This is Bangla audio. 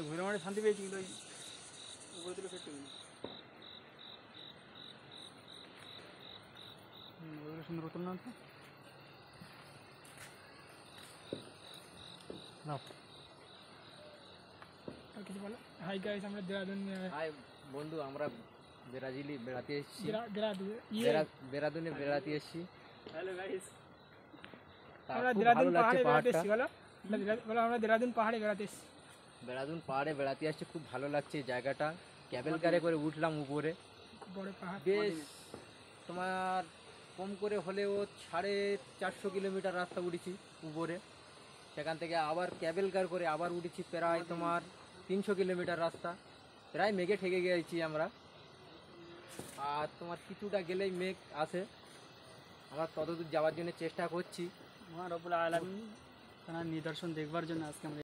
ঘুরে মাঠে শান্তি পেয়েছি, কিন্তু ওই উপরে তুলে ফেটে ওগুলো সুন্দর হতো না তো না। আর কিছু বলো? হাই গাইস, আমরা দেরাদুন। হাই বন্ধু, আমরা ব্রাজিলে বেড়াতে এসেছি। দেরাদুনে বেড়াতে এসেছি। হ্যালো গাইস, আমরা দেরাদুন পাহাড়ে বেড়াতে এসেছি। বলো আমরা দেরাদুন পাহাড়ে বেড়াতে এসেছি। দেরাদুন পাহাড়ে বেড়াতে আসছে, খুব ভালো লাগছে জায়গাটা। ক্যাবেল কারে করে উঠলাম উপরে, খুব বড় পাহাড়, বেশ তোমার কম করে হলেও 450 কিলোমিটার রাস্তা উঠেছি উপরে। সেখান থেকে আবার ক্যাবেল কার করে আবার উঠেছি প্রায় তোমার 300 কিলোমিটার রাস্তা। প্রায় মেঘে ঠেকে গেছি আমরা, আর তোমার কিছুটা গেলেই মেঘ আসে। আমরা ততদূর যাওয়ার জন্য চেষ্টা করছি। মহান রব্বুল আলামিন তার নিদর্শন দেখবার জন্য আজকে আমরা